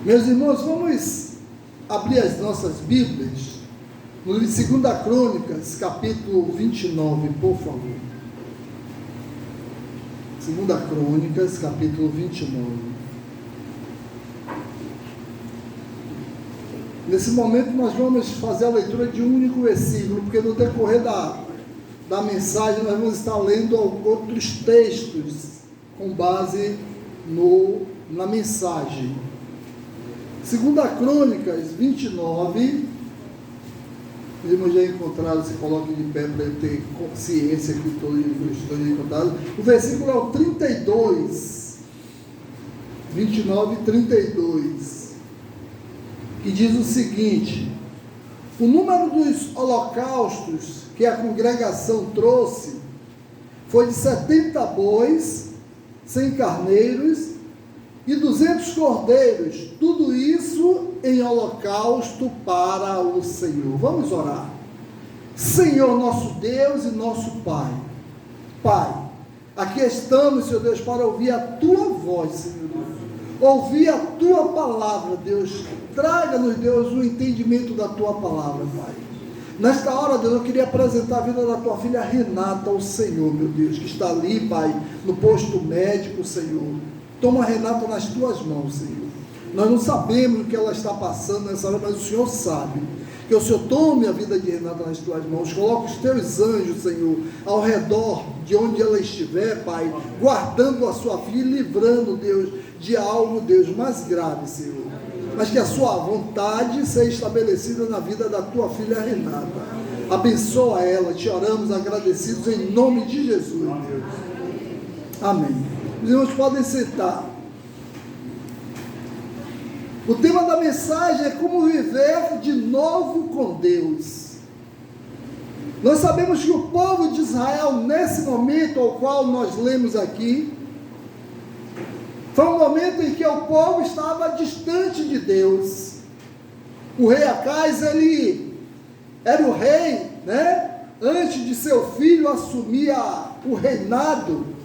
Meus irmãos, vamos abrir as nossas Bíblias no livro de 2 Crônicas, capítulo 29, por favor. 2 Crônicas, capítulo 29. Nesse momento nós vamos fazer a leitura de um único versículo, porque no decorrer da mensagem nós vamos estar lendo outros textos com base na mensagem. 2 Crônicas 29, os irmãos já encontraram, se coloquem de pé para eu ter consciência que estou encontrado. O versículo é o 32, 29 e 32, que diz o seguinte: o número dos holocaustos que a congregação trouxe foi de 70 bois, 100 carneiros e 200 cordeiros, tudo isso em holocausto para o Senhor. Vamos orar. Senhor, nosso Deus e nosso Pai, aqui estamos, Senhor Deus, para ouvir a Tua voz, Senhor Deus, ouvir a Tua palavra, Deus. Traga-nos, Deus, o entendimento da Tua palavra, Pai. Nesta hora, Deus, eu queria apresentar a vida da Tua filha Renata ao Senhor, meu Deus, que está ali, Pai, no posto médico, Senhor. Toma a Renata nas Tuas mãos, Senhor. Nós não sabemos o que ela está passando nessa hora, mas o Senhor sabe. Que o Senhor tome a vida de Renata nas Tuas mãos, coloque os Teus anjos, Senhor, ao redor de onde ela estiver, Pai, guardando a sua filha e livrando, Deus, de algo, Deus, mais grave, Senhor. Mas que a sua vontade seja estabelecida na vida da Tua filha Renata. Abençoa ela, te oramos agradecidos em nome de Jesus, Deus. Amém. Os irmãos podem sentar. O tema da mensagem é como viver de novo com Deus. Nós sabemos que o povo de Israel, nesse momento ao qual nós lemos aqui, foi um momento em que o povo estava distante de Deus. O rei Acais, ele era o rei, né? Antes de seu filho assumir o reinado.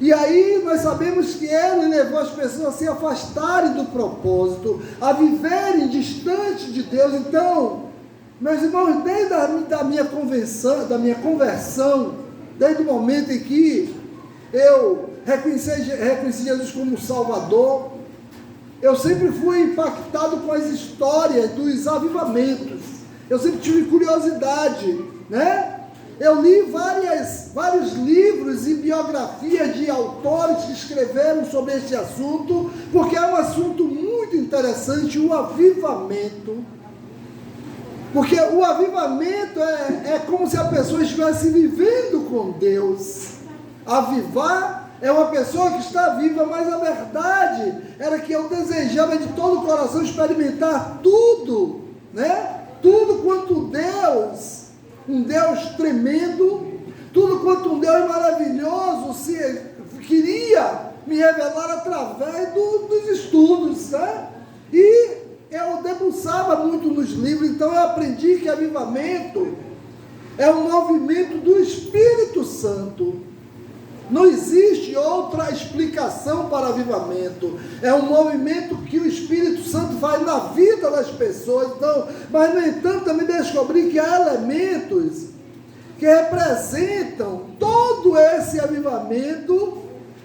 E aí nós sabemos que ele levou as pessoas a se afastarem do propósito, a viverem distante de Deus. Então, meus irmãos, desde a minha conversão, desde o momento em que eu reconheci Jesus como Salvador, eu sempre fui impactado com as histórias dos avivamentos. Eu sempre tive curiosidade, né? Eu li vários livros e biografias de autores que escreveram sobre este assunto, porque é um assunto muito interessante, o avivamento. Porque o avivamento é como se a pessoa estivesse vivendo com Deus. Avivar é uma pessoa que está viva, mas a verdade era que eu desejava de todo o coração experimentar tudo, né? Tudo quanto Deus, um Deus tremendo, tudo quanto um Deus maravilhoso queria me revelar através dos estudos, né? E eu debruçava muito nos livros, então eu aprendi que avivamento é um movimento do Espírito Santo. Não existe outra explicação para avivamento. É um movimento que o Espírito Santo faz na vida das pessoas. Então, mas, no entanto, também descobri que há elementos que representam todo esse avivamento.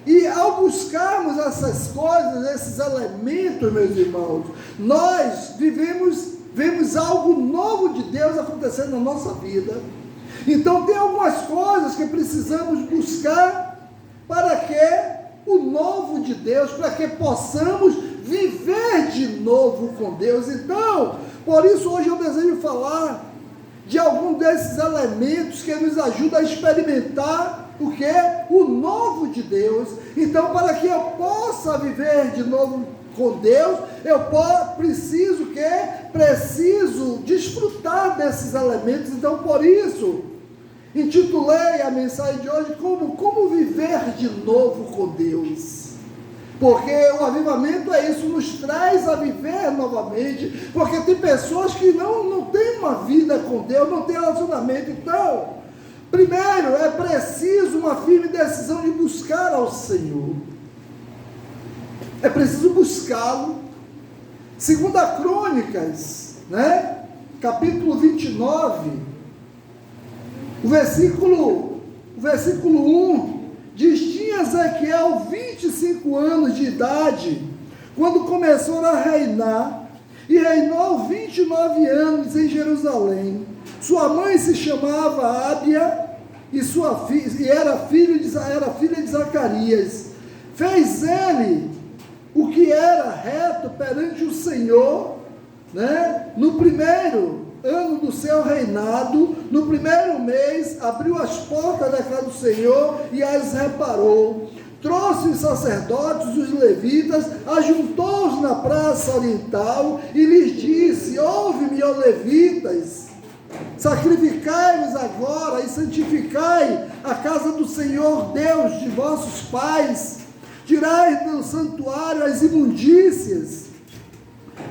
E ao buscarmos essas coisas, esses elementos, meus irmãos, nós vemos algo novo de Deus acontecendo na nossa vida. Então, tem algumas coisas que precisamos buscar para que o novo de Deus, para que possamos viver de novo com Deus. Então, por isso hoje eu desejo falar de algum desses elementos que nos ajudam a experimentar o que é o novo de Deus. Então, para que eu possa viver de novo com Deus, eu preciso desfrutar desses elementos. Então, por isso, intitulei a mensagem de hoje como viver de novo com Deus. Porque o avivamento é isso, nos traz a viver novamente, porque tem pessoas que não têm uma vida com Deus, não têm relacionamento. Então, primeiro é preciso uma firme decisão de buscar ao Senhor. É preciso buscá-lo, Segunda Crônicas, né? Capítulo 29, o versículo 1, diz: tinha Ezequiel 25 anos de idade, quando começou a reinar, e reinou 29 anos em Jerusalém. Sua mãe se chamava Ábia, e era filha de Zacarias. Fez ele o que era reto perante o Senhor, né? No primeiro ano do seu reinado, no primeiro mês, abriu as portas da casa do Senhor e as reparou. Trouxe os sacerdotes, os levitas, ajuntou-os na praça oriental e lhes disse: ouve-me, ó levitas, sacrificai-vos agora e santificai a casa do Senhor Deus de vossos pais, tirai do santuário as imundícias,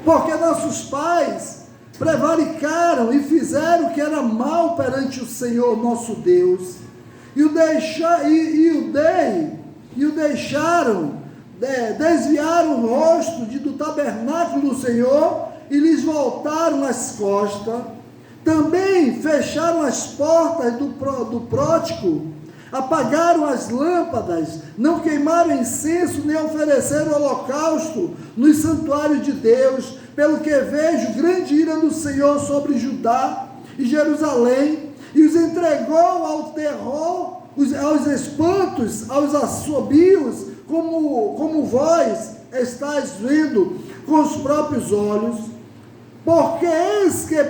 porque nossos pais prevaricaram e fizeram o que era mal perante o Senhor nosso Deus, e o deixaram, desviaram o rosto do tabernáculo do Senhor e lhes voltaram as costas. Também fecharam as portas do prótico, apagaram as lâmpadas, não queimaram incenso, nem ofereceram holocausto no santuário de Deus, pelo que vejo grande ira do Senhor sobre Judá e Jerusalém, e os entregou ao terror, aos espantos, aos assobios, como vós estáis vendo com os próprios olhos. Porque eis que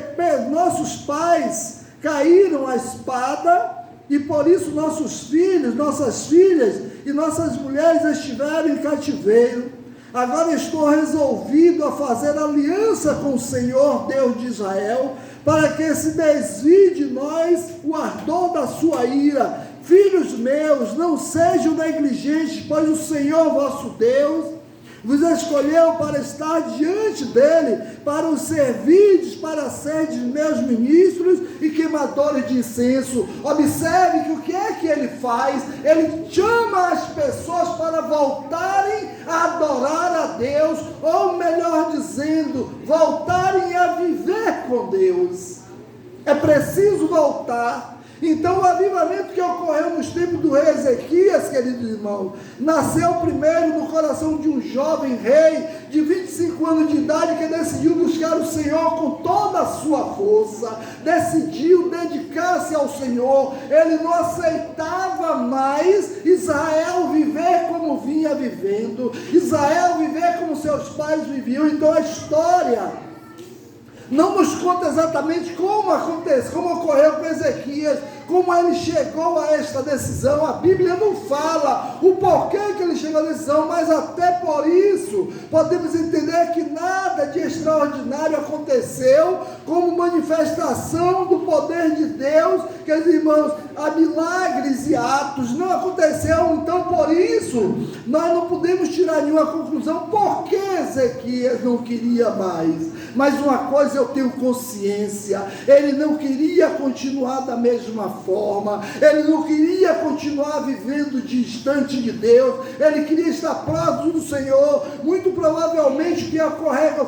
nossos pais caíram à espada, e por isso nossos filhos, nossas filhas e nossas mulheres estiveram em cativeiro. Agora estou resolvido a fazer aliança com o Senhor Deus de Israel, para que se desvie de nós o ardor da sua ira. Filhos meus, não sejam negligentes, pois o Senhor vosso Deus vos escolheu para estar diante dele, para os servirdes, para serdes meus ministros e queimadores de incenso. Observe que o que é que ele faz? Ele chama as pessoas para voltarem a adorar a Deus, ou melhor dizendo, voltarem a viver com Deus. É preciso voltar. Então o avivamento que ocorreu nos tempos do rei Ezequias, queridos irmãos, nasceu primeiro no coração de um jovem rei de 25 anos de idade, que decidiu buscar o Senhor com toda a sua força, decidiu dedicar-se ao Senhor. Ele não aceitava mais Israel viver como vinha vivendo, Israel viver como seus pais viviam. Então a história não nos conta exatamente como aconteceu, como ocorreu com Ezequias, como ele chegou a esta decisão. A Bíblia não fala o porquê que ele chegou à decisão, mas até por isso podemos entender que nada de extraordinário aconteceu como manifestação do poder de Deus, queridos irmãos, há milagres e atos, não aconteceu. Então por isso nós não podemos tirar nenhuma conclusão por que Ezequias não queria mais. Mas uma coisa eu tenho consciência, ele não queria continuar da mesma forma, ele não queria continuar vivendo distante de Deus, ele queria estar próximo do Senhor. Muito provavelmente o que ocorreu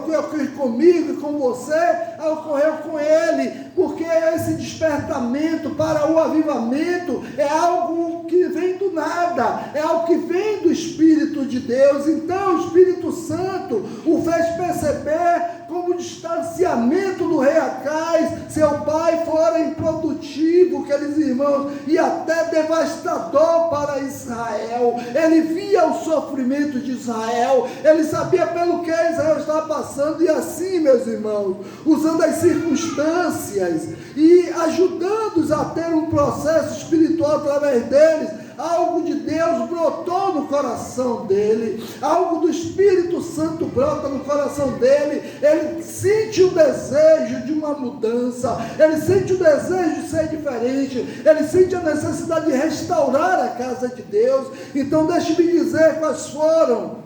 comigo e com você, ocorreu com ele, porque esse despertamento para o avivamento é algo que vem do nada, é algo que vem do Espírito de Deus. Então o Espírito Santo o fez perceber como o distanciamento do rei Acais, seu pai, fora improdutivo, queridos irmãos, e até devastador para Israel. Ele via o sofrimento de Israel, ele sabia pelo que Israel estava passando, e assim, meus irmãos, usando as circunstâncias e ajudando-os a ter um processo espiritual através deles, algo de Deus brotou no coração dele, algo do Espírito Santo brota no coração dele. Ele sente o desejo de uma mudança, ele sente o desejo de ser diferente, ele sente a necessidade de restaurar a casa de Deus. Então deixe-me dizer quais foram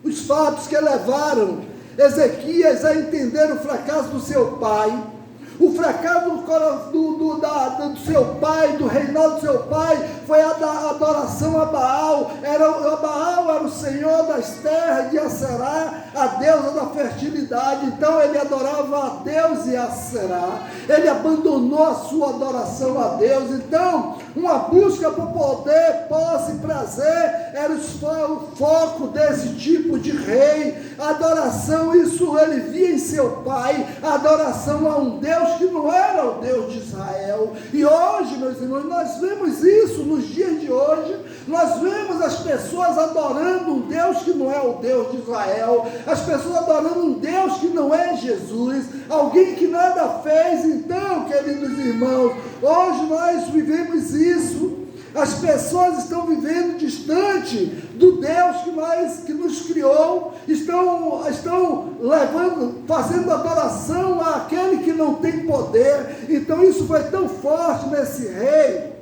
os fatos que levaram Ezequias a entender o fracasso do seu pai. O fracasso do seu pai, do reinado do seu pai, foi a da adoração a Baal. Baal era o senhor das terras, de Aserá, a deusa da fertilidade. Então ele adorava a Deus e a Aserá. Ele abandonou a sua adoração a Deus. Então, uma busca por poder, posse e prazer era o foco desse tipo de rei. A adoração, isso ele via em seu pai, a adoração a um Deus que não era o Deus de Israel. E hoje, meus irmãos, nós vemos isso nos dias de hoje. Nós vemos as pessoas adorando um Deus que não é o Deus de Israel, as pessoas adorando um Deus que não é Jesus, alguém que nada fez. Então, queridos irmãos, hoje nós vivemos isso. As pessoas estão vivendo distante do Deus que nos criou, estão fazendo adoração àquele que não tem poder. Então isso foi tão forte nesse rei,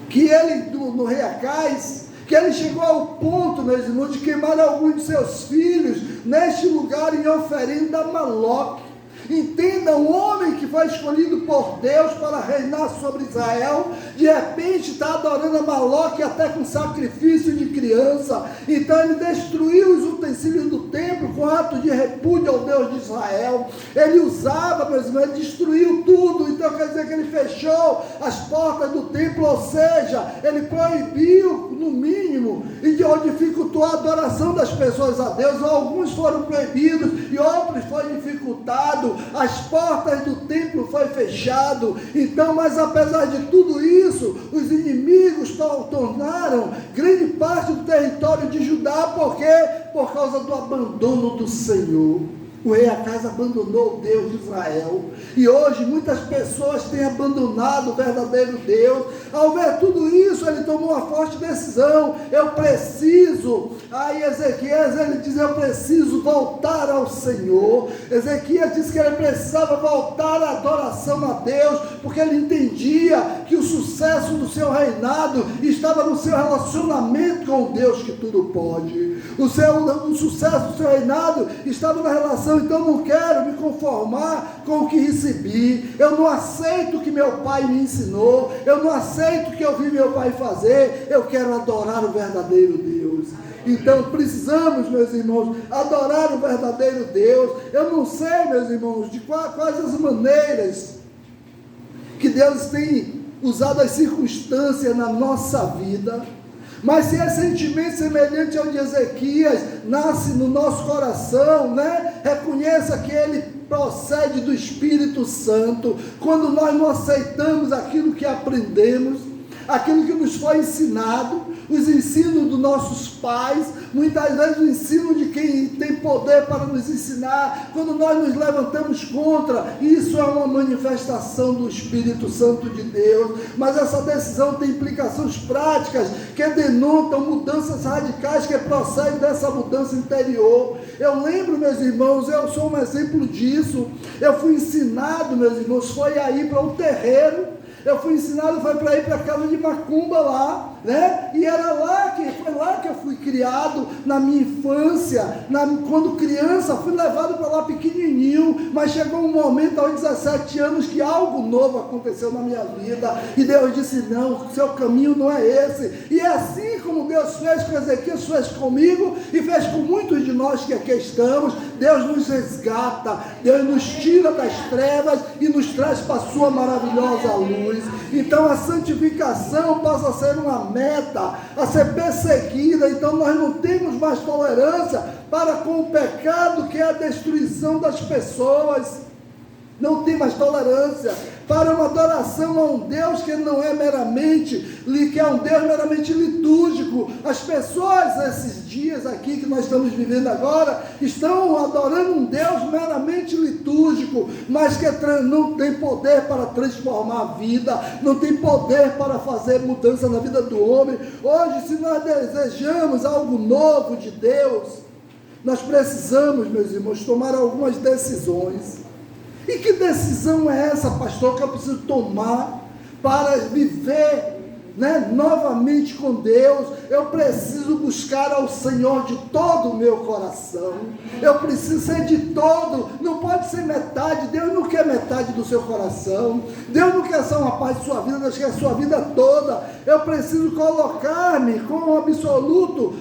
que ele, no rei Acais, que ele chegou ao ponto, meus irmãos, de queimar alguns de seus filhos neste lugar em oferenda a Moloque. Entenda, um homem que foi escolhido por Deus para reinar sobre Israel, de repente está adorando a Moloque até com sacrifício de criança. Então ele destruiu os utensílios do templo com ato de repúdio ao Deus de Israel. Ele usava, meus irmãos, ele destruiu tudo. Então quer dizer que ele fechou as portas do templo, ou seja, ele proibiu, no mínimo, e dificultou a adoração das pessoas a Deus. Alguns foram proibidos e outros foram dificultados. As portas do templo foi fechado. Então, mas apesar de tudo isso, os inimigos tornaram grande parte do território de Judá. Por quê? Por causa do abandono do Senhor. O rei Acais abandonou o Deus de Israel. E hoje muitas pessoas têm abandonado o verdadeiro Deus. Ao ver tudo isso, ele tomou uma forte decisão. Eu preciso. Aí Ezequias, ele diz, eu preciso voltar ao Senhor. Ezequias disse que ele precisava voltar à adoração a Deus, porque ele entendia que o sucesso do seu reinado estava no seu relacionamento com o Deus que tudo pode. O sucesso do seu reinado estava na relação. Então eu não quero me conformar com o que recebi. Eu não aceito o que meu pai me ensinou. Eu não aceito o que eu vi meu pai fazer. Eu quero adorar o verdadeiro Deus. Então precisamos, meus irmãos, adorar o verdadeiro Deus. Eu não sei, meus irmãos, de quais as maneiras que Deus tem usado as circunstâncias na nossa vida, mas se esse sentimento semelhante ao de Ezequias nasce no nosso coração, reconheça que ele procede do Espírito Santo. Quando nós não aceitamos aquilo que aprendemos, aquilo que nos foi ensinado, os ensinos dos nossos pais, muitas vezes o ensino de quem tem poder para nos ensinar, quando nós nos levantamos contra, isso é uma manifestação do Espírito Santo de Deus. Mas essa decisão tem implicações práticas que denotam mudanças radicais que procedem dessa mudança interior. Eu lembro, meus irmãos, eu sou um exemplo disso. Eu fui ensinado, meus irmãos, foi aí para o terreiro. Eu fui ensinado, foi para ir para a casa de macumba lá, e foi lá que eu fui criado na minha infância. Quando criança, fui levado para lá pequenininho, mas chegou um momento aos 17 anos que algo novo aconteceu na minha vida, e Deus disse, não, seu caminho não é esse. E é assim como Deus fez com Ezequias, fez comigo, e fez com muitos de nós que aqui estamos. Deus nos resgata, Deus nos tira das trevas e nos traz para a sua maravilhosa luz. Então a santificação passa a ser uma meta, a ser perseguida. Então nós não temos mais tolerância para com o pecado, que é a destruição das pessoas. Não tem mais tolerância para uma adoração a um Deus que não é meramente, que é um Deus meramente litúrgico. As pessoas, esses dias aqui que nós estamos vivendo agora, estão adorando um Deus meramente litúrgico, mas que não tem poder para transformar a vida, não tem poder para fazer mudança na vida do homem. Hoje, se nós desejamos algo novo de Deus, nós precisamos, meus irmãos, tomar algumas decisões. E que decisão é essa, pastor, que eu preciso tomar para viver novamente com Deus, eu preciso buscar ao Senhor de todo o meu coração. Eu preciso ser de todo, não pode ser metade. Deus não quer metade do seu coração. Deus não quer só uma parte de sua vida, Deus quer a sua vida toda. Eu preciso colocar-me como absoluto,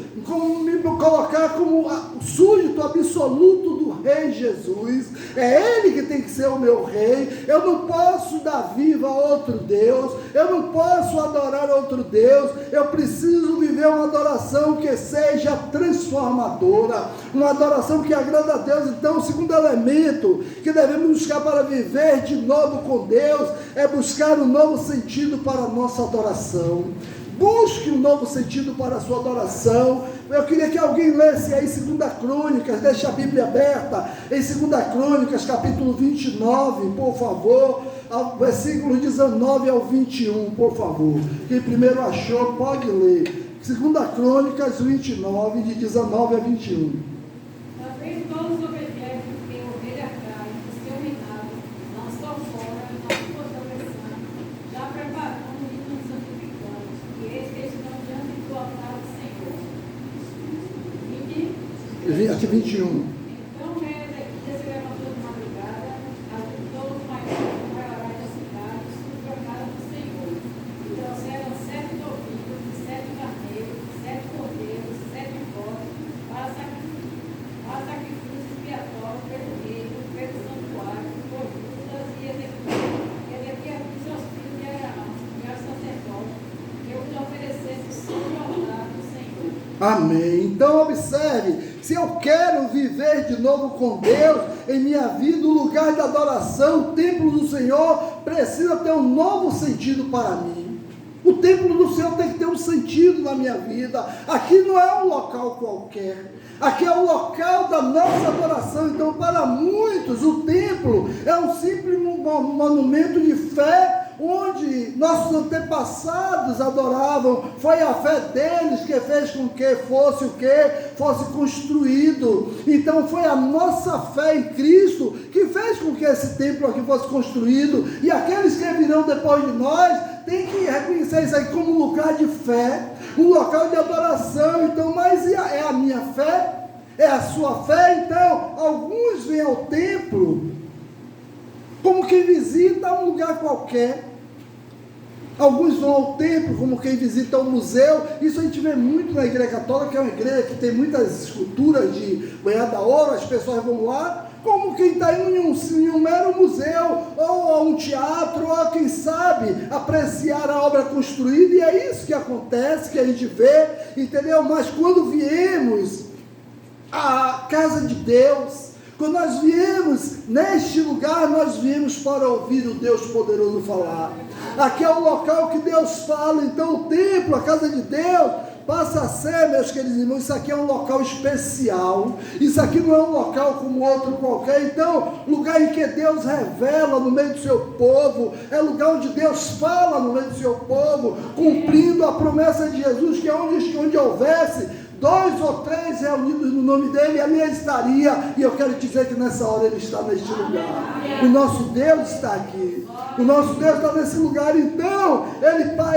me colocar como súdito absoluto do Rei Jesus. É Ele que tem que ser o meu Rei. Eu não posso dar viva a outro Deus, eu não posso adorar outro Deus. Eu preciso viver uma adoração que seja transformadora, uma adoração que agrada a Deus. Então, o segundo elemento que devemos buscar para viver de novo com Deus é buscar um novo sentido para a nossa adoração. Busque um novo sentido para a sua adoração. Eu queria que alguém lesse aí 2 Crônicas, deixe a Bíblia aberta, em 2 Crônicas, capítulo 29, por favor, versículo 19 ao 21, por favor. Quem primeiro achou, pode ler. 2 Crônicas 29, de 19 a 21. Talvez todos os objetos que têm ovelha atrás, o seu reinado, lançou fora, na sua travessão, já preparando e nos santificando, e eis que estão diante do altar do Senhor. Aqui 21. Então Ezequias se levantou de madrugada, ajuntou os maiorais da cidade, sufocaram do Senhor, e trouxeram 7 novilhos, 7 carneiros, 7 cordeiros, 7 bodes, para sacrifício expiatório pelo reino, pelo santuário, por Judas e Ezequias. Ezequias disse aos filhos de Arão e aos sacerdotes que eu lhes oferecesse sobre o altar do Senhor. Amém. Então observe, se eu quero viver de novo com Deus em minha vida, o lugar da adoração, o templo do Senhor precisa ter um novo sentido para mim. O templo do Senhor tem que ter um sentido na minha vida. Aqui não é um local qualquer, aqui é o local da nossa adoração. Então, para muitos, o templo é um simples monumento de fé, onde nossos antepassados adoravam. Foi a fé deles que fez com que fosse o que? Fosse construído. Então foi a nossa fé em Cristo que fez com que esse templo aqui fosse construído, e aqueles que virão depois de nós têm que reconhecer isso aí como um lugar de fé, um local de adoração. Então, mas é a minha fé? É a sua fé? Então, alguns vêm ao templo como quem visita um lugar qualquer. Alguns vão ao templo como quem visita um museu. Isso a gente vê muito na igreja católica, que é uma igreja que tem muitas esculturas de banhada a ouro. As pessoas vão lá como quem está indo em um mero museu, ou a um teatro, ou quem sabe apreciar a obra construída. E é isso que acontece, que a gente vê, entendeu? Mas quando viemos à casa de Deus, quando nós viemos neste lugar, nós viemos para ouvir o Deus poderoso falar. Aqui é o local que Deus fala. Então o templo, a casa de Deus, passa a ser, meus queridos irmãos, isso aqui é um local especial. Isso aqui não é um local como outro qualquer. Então, lugar em que Deus revela no meio do seu povo, é lugar onde Deus fala no meio do seu povo, cumprindo a promessa de Jesus, que onde houvesse 2 ou 3 reunidos no nome dele, ali ele estaria. E eu quero dizer que nessa hora ele está neste lugar. O nosso Deus está aqui. O nosso Deus está nesse lugar. Então,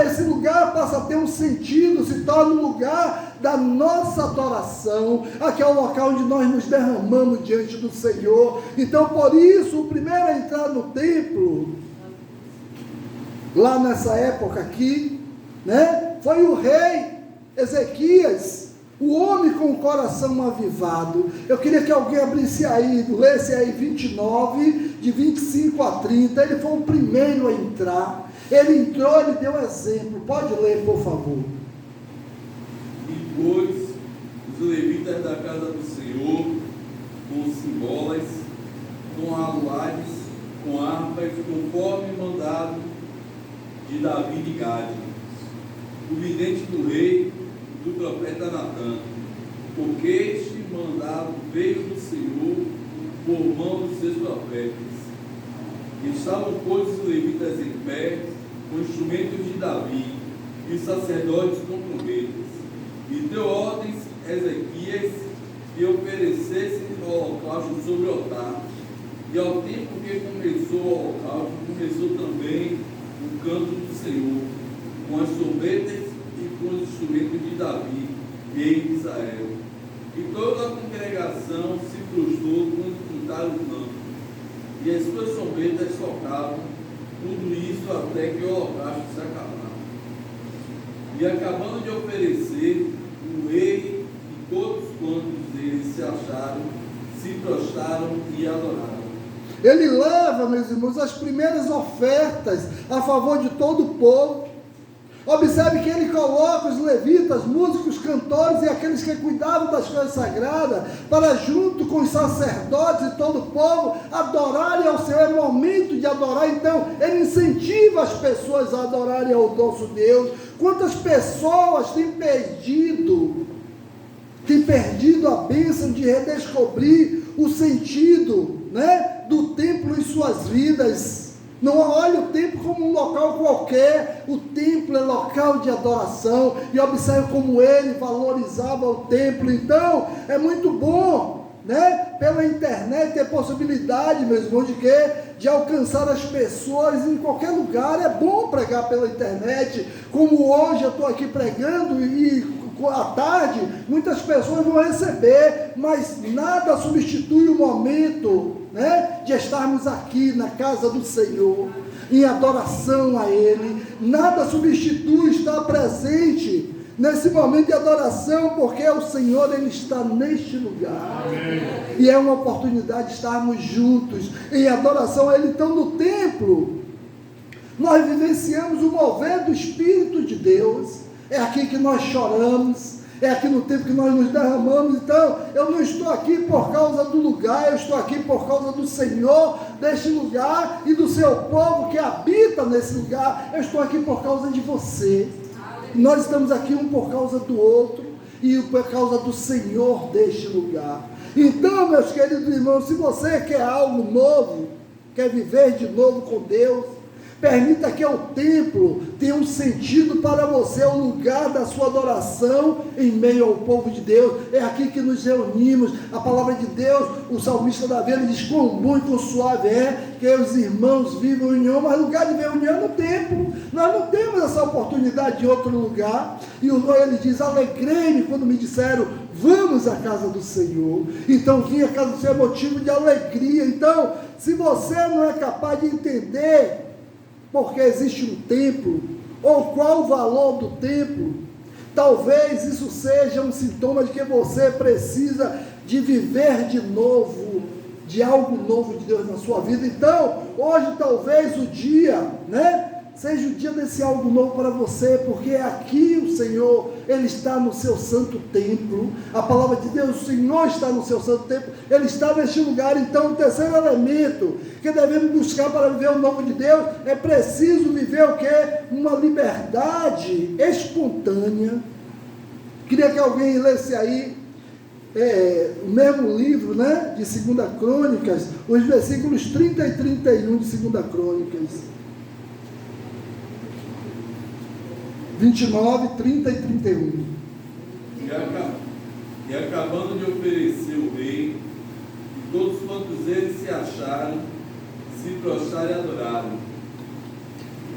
esse lugar passa a ter um sentido, se torna um lugar da nossa adoração. Aqui é o local onde nós nos derramamos diante do Senhor. Então, por isso, o primeiro a entrar no templo, lá nessa época aqui, foi o rei Ezequias, o homem com o coração avivado. Eu queria que alguém abrisse aí, lesse aí 29, de 25 a 30. Ele foi o primeiro a entrar. Ele entrou, ele deu exemplo. Pode ler, por favor. Depois, os levitas da casa do Senhor, com cimbolas, com aluares, com harpas, conforme mandado de Davi de Gade, o vidente do rei, do profeta Natã, porque este mandado veio do Senhor por mão dos seus profetas. Estavam, pois, os levitas em pé, com instrumentos de Davi, e os sacerdotes com trombetas. E deu ordens a Ezequias que oferecesse o holocausto sobre o altar. E ao tempo que começou o holocausto, começou também o canto do Senhor. com as trombetas e com os instrumentos de Davi, rei de Israel. E toda a congregação se prostrou quando cantaram o canto, e as suas trombetas tocavam, tudo isso até que o holocausto se acabava. E acabando de oferecer, o rei e todos quantos eles se acharam, se prostraram e adoraram. Ele leva, meus irmãos, as primeiras ofertas a favor de todo o povo. Observe que ele coloca os levitas, músicos, cantores e aqueles que cuidavam das coisas sagradas para, junto com os sacerdotes e todo o povo, adorarem ao Senhor. É momento de adorar. Então ele incentiva as pessoas a adorarem ao nosso Deus. Quantas pessoas têm perdido a bênção de redescobrir o sentido, né, do templo em suas vidas? Não olhe o templo como um local qualquer. O templo é local de adoração. E observe como ele valorizava o templo. Então, é muito bom, né, pela internet ter possibilidade, meus irmãos, de alcançar as pessoas em qualquer lugar. É bom pregar pela internet, como hoje eu estou aqui pregando e à tarde muitas pessoas vão receber, mas nada substitui o momento, né, de estarmos aqui na casa do Senhor, em adoração a Ele. Nada substitui estar presente nesse momento de adoração, porque o Senhor, Ele está neste lugar. Amém. E é uma oportunidade de estarmos juntos em adoração a Ele. Então, no templo, nós vivenciamos o mover do Espírito de Deus. É aqui que nós choramos, é aqui no tempo que nós nos derramamos. Então, eu não estou aqui por causa do lugar, eu estou aqui por causa do Senhor, deste lugar e do seu povo que habita nesse lugar. Eu estou aqui por causa de você. Nós estamos aqui um por causa do outro e por causa do Senhor deste lugar. Então, meus queridos irmãos, se você quer algo novo, quer viver de novo com Deus, permita que o templo tenha um sentido para você, o lugar da sua adoração em meio ao povo de Deus. É aqui que nos reunimos. A palavra de Deus, o salmista Davi, ele diz: quão bom e quão suave é que os irmãos vivam em união. Mas lugar de reunião é no templo. Nós não temos essa oportunidade em outro lugar. E ele diz: alegrei-me quando me disseram, vamos à casa do Senhor. Então, vir à casa do Senhor é motivo de alegria. Então, se você não é capaz de entender porque existe um templo, ou qual o valor do templo, talvez isso seja um sintoma de que você precisa de viver de novo, de algo novo de Deus na sua vida. Então, hoje talvez o dia, né, seja o dia desse algo novo para você, porque aqui o Senhor, Ele está no seu santo templo. A palavra de Deus, o Senhor está no seu santo templo, Ele está neste lugar. Então, o terceiro elemento que devemos buscar para viver o novo de Deus, é preciso viver o quê? Uma liberdade espontânea. Queria que alguém lesse aí, o mesmo livro, né, de 2 Crônicas, os versículos 30 e 31 de 2 Crônicas. 29, 30 e 31. E acabando de oferecer o rei, e todos quantos eles se acharam, se prostraram e adoraram.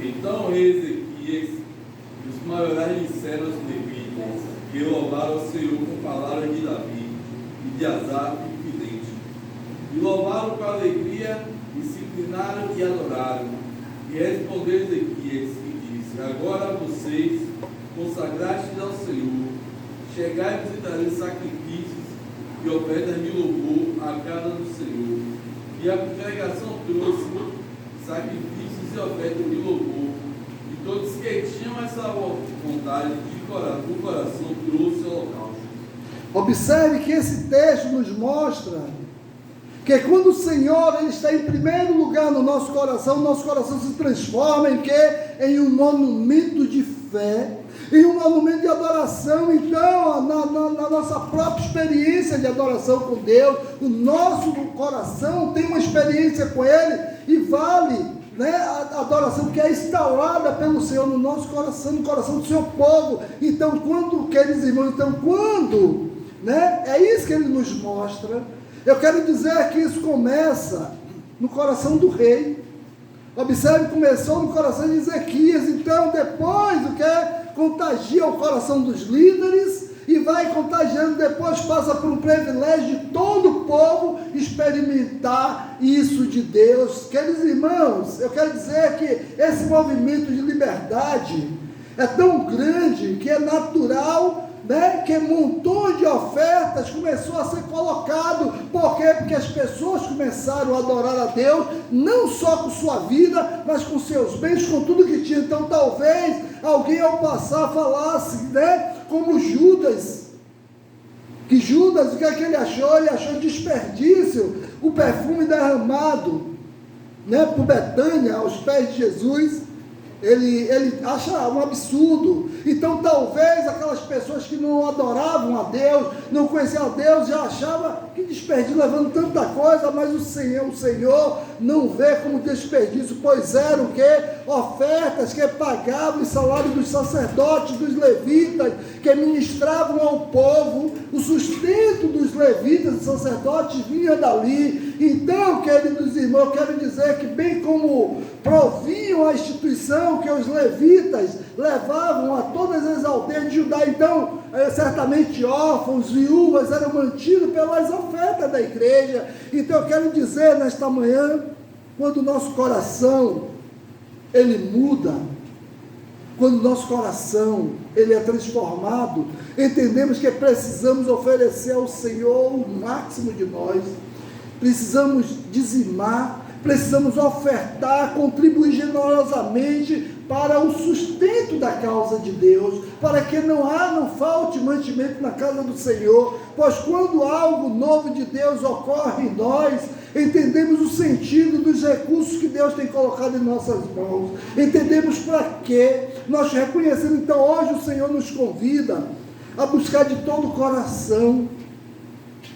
Então o rei Ezequias e os maiorais disseram aos levitas, que louvaram ao Senhor com palavras de Davi e de Asaf e Fidente. E louvaram com alegria, e se inclinaram e adoraram. E respondeu Ezequias, agora vocês consagrastes ao Senhor, chegai-vos e trazeis sacrifícios e ofertas de louvor à casa do Senhor. E a congregação trouxe sacrifícios e ofertas de louvor, e todos que tinham essa vontade do coração trouxe holocausto. Observe que esse texto nos mostra que quando o Senhor, Ele está em primeiro lugar no nosso coração se transforma em quê? Em um monumento de fé, em um monumento de adoração. Então, na nossa própria experiência de adoração com Deus, o nosso coração tem uma experiência com Ele e vale, né, a adoração que é instaurada pelo Senhor no nosso coração, no coração do seu povo. Então, queridos irmãos, né, é isso que Ele nos mostra. Eu quero dizer que isso começa no coração do rei. Observe, começou no coração de Ezequias, então depois o que? Contagia o coração dos líderes e vai contagiando, depois passa por um privilégio de todo o povo experimentar isso de Deus. Queridos irmãos, eu quero dizer que esse movimento de liberdade é tão grande que é natural, né, que um montão de ofertas começou a ser colocado. Por quê? Porque as pessoas começaram a adorar a Deus, não só com sua vida, mas com seus bens, com tudo que tinha. Então talvez alguém ao passar falasse, né, como Judas, que Judas, o que é que ele achou? Ele achou desperdício o perfume derramado, né, por Betânia, aos pés de Jesus. Ele acha um absurdo. Então talvez aquelas pessoas que não adoravam a Deus, não conheciam a Deus, já achavam que desperdício, levando tanta coisa, mas o Senhor não vê como desperdício, pois eram o quê? Ofertas que pagavam o salário dos sacerdotes, dos levitas, que ministravam ao povo. O sustento dos levitas e sacerdotes vinha dali. Então, queridos irmãos, eu quero dizer que bem como proviam a instituição que os levitas levavam a todas as aldeias de Judá, então certamente órfãos, viúvas eram mantidos pelas ofertas da igreja. Então eu quero dizer nesta manhã, quando o nosso coração ele muda, quando o nosso coração ele é transformado, entendemos que precisamos oferecer ao Senhor o máximo de nós, precisamos dizimar, precisamos ofertar, contribuir generosamente para o sustento da causa de Deus, para que não falte mantimento na casa do Senhor, pois quando algo novo de Deus ocorre em nós, entendemos o sentido dos recursos que Deus tem colocado em nossas mãos, entendemos para quê, nós reconhecemos. Então hoje o Senhor nos convida a buscar de todo o coração,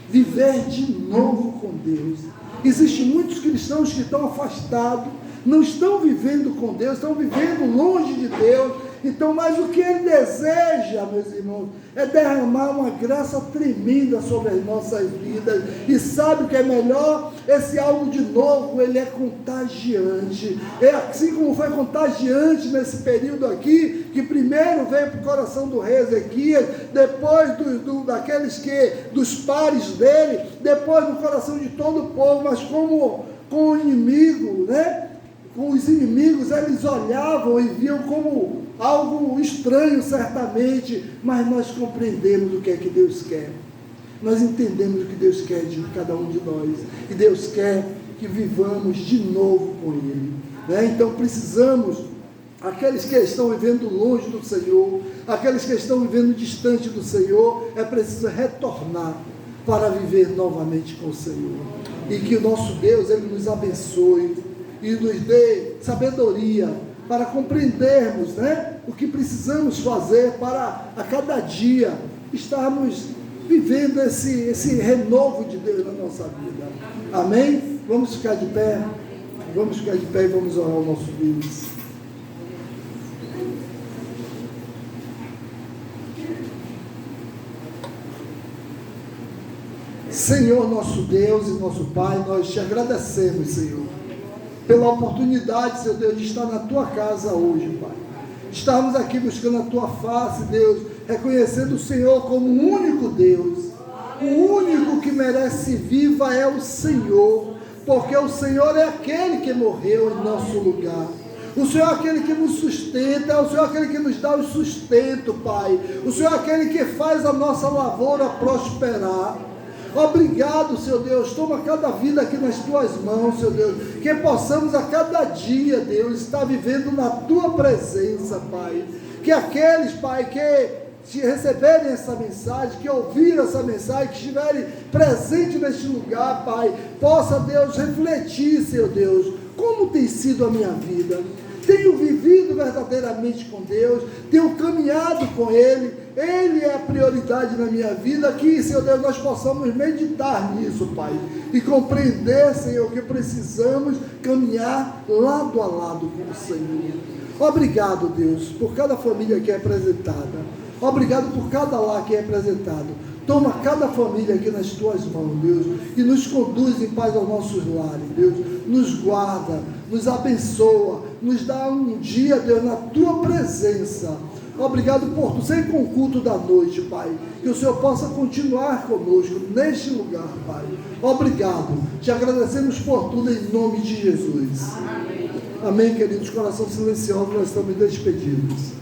viver de novo com Deus. Existem muitos cristãos que estão afastados, não estão vivendo com Deus, estão vivendo longe de Deus. Então, mas o que Ele deseja, meus irmãos, é derramar uma graça tremenda sobre as nossas vidas. E sabe o que é melhor? Esse algo de novo, ele é contagiante. É assim como foi contagiante nesse período aqui, que primeiro veio para o coração do rei Ezequias, depois daqueles dos pares dele, depois no coração de todo o povo, mas como com o inimigo, né? Com os inimigos, eles olhavam e viam como algo estranho, certamente, mas nós compreendemos o que é que Deus quer. Nós entendemos o que Deus quer de cada um de nós. E Deus quer que vivamos de novo com Ele, né? Então precisamos, aqueles que estão vivendo longe do Senhor, aqueles que estão vivendo distante do Senhor, é preciso retornar para viver novamente com o Senhor. E que o nosso Deus, Ele nos abençoe e nos dê sabedoria para compreendermos, né, o que precisamos fazer para a cada dia estarmos vivendo esse renovo de Deus na nossa vida. Amém? Vamos ficar de pé? Vamos ficar de pé e vamos orar o nosso Deus. Senhor nosso Deus e nosso Pai, nós te agradecemos, Senhor, pela oportunidade, Senhor Deus, de estar na Tua casa hoje, Pai. Estarmos aqui buscando a Tua face, Deus, reconhecendo o Senhor como o único Deus. O único que merece viva é o Senhor, porque o Senhor é aquele que morreu em nosso lugar. O Senhor é aquele que nos sustenta, é o Senhor aquele que nos dá o sustento, Pai. O Senhor é aquele que faz a nossa lavoura prosperar. Obrigado, Senhor Deus, toma cada vida aqui nas Tuas mãos, Senhor Deus, que possamos a cada dia, Deus, estar vivendo na Tua presença, Pai, que aqueles, Pai, que receberem essa mensagem, que ouviram essa mensagem, que estiverem presentes neste lugar, Pai, possa, Deus, refletir, Senhor Deus, como tem sido a minha vida. Tenho vivido verdadeiramente com Deus, tenho caminhado com Ele, Ele é a prioridade na minha vida, que, Senhor Deus, nós possamos meditar nisso, Pai, e compreender, Senhor, que precisamos caminhar lado a lado com o Senhor. Obrigado, Deus, por cada família que é representada, obrigado por cada lar que é representado. Toma cada família aqui nas tuas mãos, Deus, e nos conduz em paz aos nossos lares, Deus. Nos guarda, nos abençoa, nos dá um dia, Deus, na tua presença. Obrigado por tu ser com o culto da noite, Pai. Que o Senhor possa continuar conosco neste lugar, Pai. Obrigado. Te agradecemos por tudo em nome de Jesus. Amém, queridos. Coração silencioso, nós estamos despedidos.